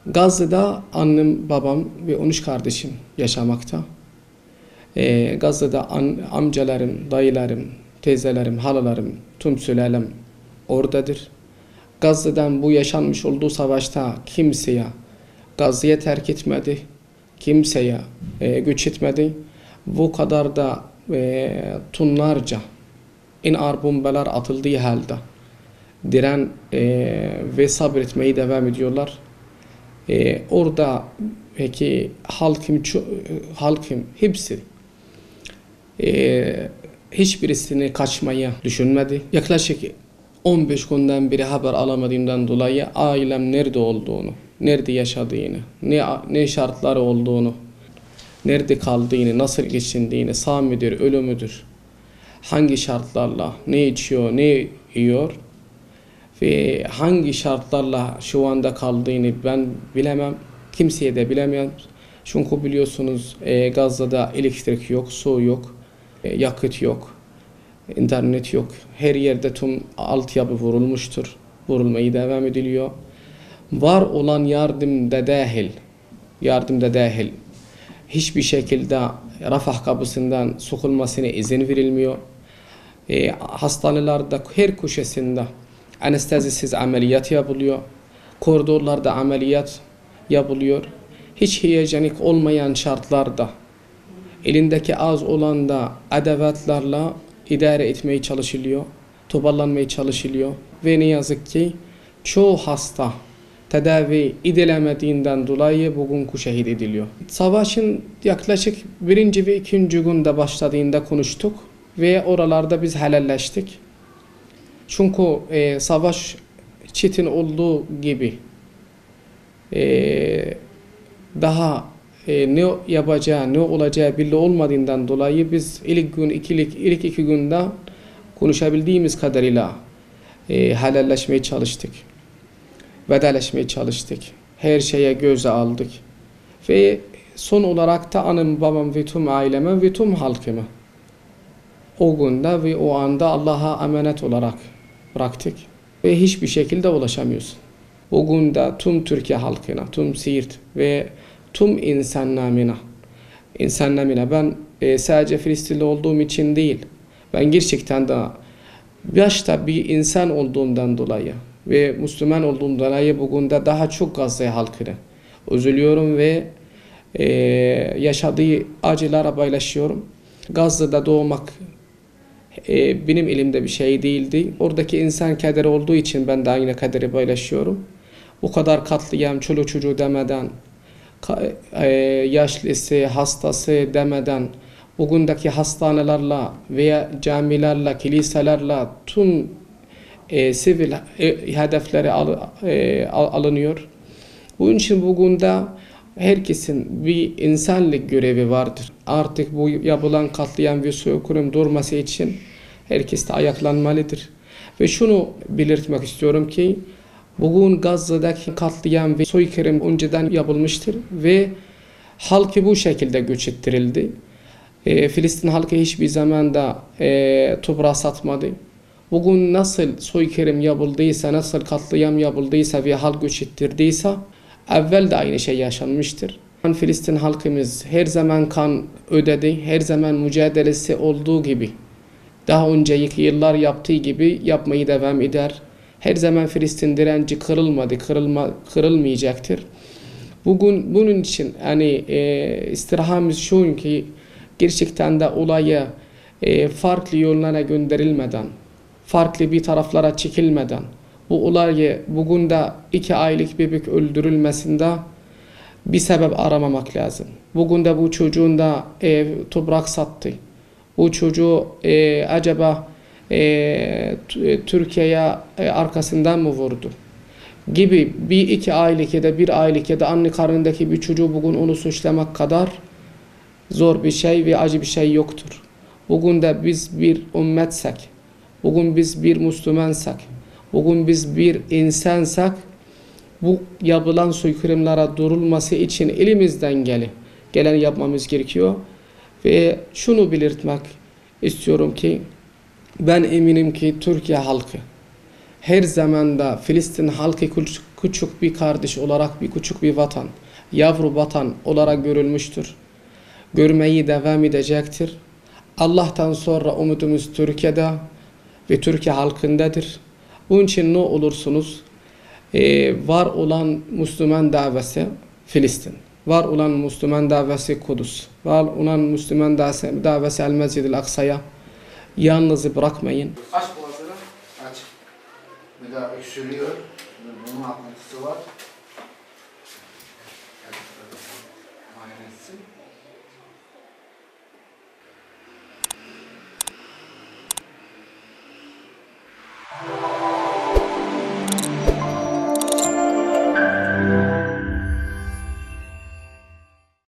Gazze'de annem, babam ve 13 kardeşim yaşamakta. Gazze'de amcalarım, dayılarım, teyzelerim, halalarım, tüm sülalem oradadır. Gazze'den bu yaşanmış olduğu savaşta kimseye Gazze'ye terk etmedi, kimseye göç etmedi. Bu kadar da tonlarca ağır bombalar atıldığı halde diren ve sabretmeyi devam ediyorlar. Orada peki halkım hepsi hiçbirisini kaçmayı düşünmedi. Yaklaşık 15 günden beri haber alamadığımdan dolayı ailem nerede olduğunu, nerede yaşadığını, ne şartları olduğunu, nerede kaldığını, nasıl geçindiğini, sağ mıdır, ölü müdür, hangi şartlarla, ne içiyor, ne yiyor ve hangi şartlarla şu anda kaldığını ben bilemem, kimseye de bilemem. Çünkü biliyorsunuz Gazze'de elektrik yok, su yok, yakıt yok, internet yok. Her yerde tüm altyapı vurulmuştur, vurulmayı devam ediliyor. Var olan yardım da dahil, hiçbir şekilde Rafah kapısından sokulmasına izin verilmiyor. Hastanelerde her köşesinde anestezisiz ameliyat yapılıyor. Koridorlarda ameliyat yapılıyor. Hiç hijyenik olmayan şartlarda elindeki az olan da edevatlarla idare etmeye çalışılıyor. Toparlanmaya çalışılıyor. Ve ne yazık ki çoğu hasta tedavi edilemediğinden dolayı bugünkü şehit ediliyor. Savaşın yaklaşık 1. ve 2. günde başladığında konuştuk ve oralarda biz helalleştik. Çünkü savaş çetin olduğu gibi daha ne yapacağı, ne olacağı belli olmadığından dolayı biz ilk iki günde konuşabildiğimiz kadarıyla helalleşmeye çalıştık. Vedaleşmeye çalıştık. Her şeye göze aldık. Ve son olarak da annem, babam ve tüm aileme ve tüm halkıma o günde ve o anda Allah'a emanet olarak bıraktık. Ve hiçbir şekilde ulaşamıyorsun. O günde tüm Türkiye halkına, tüm Siirt ve tüm insanlamına ben sadece Filistinli olduğum için değil, ben gerçekten de başta bir insan olduğumdan dolayı ve Müslüman olduğumdan dolayı bugün de daha çok Gazze halkına üzülüyorum ve yaşadığı acılara paylaşıyorum. Gazze'de doğmak benim elimde bir şey değildi. Oradaki insan kaderi olduğu için ben de aynı kaderi paylaşıyorum. O kadar katliam, çoluk çocuğu demeden, yaşlısı, hastası demeden, bugündeki hastanelerle veya camilerle, kiliselerle tüm sivil hedefleri alınıyor. Bunun için bugün de herkesin bir insanlık görevi vardır. Artık bu yapılan katliam ve soykırım durması için herkes de ayaklanmalıdır. Ve şunu belirtmek istiyorum ki bugün Gazze'deki katliam ve soykırım önceden yapılmıştır ve halkı bu şekilde göç ettirildi. Filistin halkı hiçbir zaman da toprağı satmadı. Bugün nasıl soykırım yapıldıysa, nasıl katliam yapıldıysa ve halk göç ettirdiyse evvel de aynı şey yaşanmıştır. Filistin halkımız her zaman kan ödedi, her zaman mücadelesi olduğu gibi, daha önceki yıllar yaptığı gibi yapmayı devam eder. Her zaman Filistin direnci kırılmadı, kırılmayacaktır. Bugün bunun için istirhamımız şu ki gerçekten de olayı farklı yollara gönderilmeden, farklı bir taraflara çekilmeden, bu olayı bugün de 2 aylık bebek öldürülmesinde bir sebep aramamak lazım. Bugün de bu çocuğun da toprak sattı. Bu çocuğu acaba Türkiye'ye arkasından mı vurdu? Gibi bir 2 aylık ya da 1 aylık ya da anne karnındaki bir çocuğu bugün onu suçlamak kadar zor bir şey ve acı bir şey yoktur. Bugün de biz bir ümmetsek, bugün biz bir Müslümansak, bugün biz bir insansak, bu yapılan soykırımlara durulması için elimizden gelen yapmamız gerekiyor. Ve şunu belirtmek istiyorum ki ben eminim ki Türkiye halkı her zaman da Filistin halkı küçük bir kardeş olarak, küçük bir vatan, yavru vatan olarak görülmüştür. Görmeyi devam edecektir. Allah'tan sonra umudumuz Türkiye'de ve Türkiye halkındadır. Bunun için ne olursunuz var olan Müslüman davası Filistin, var olan Müslüman davası Kudüs, var olan Müslüman davası El-Mescid-i Aksa'ya yalnız bırakmayın. Aç boğazını, aç. Bir daha öksürüyor, bunun akıntısı var.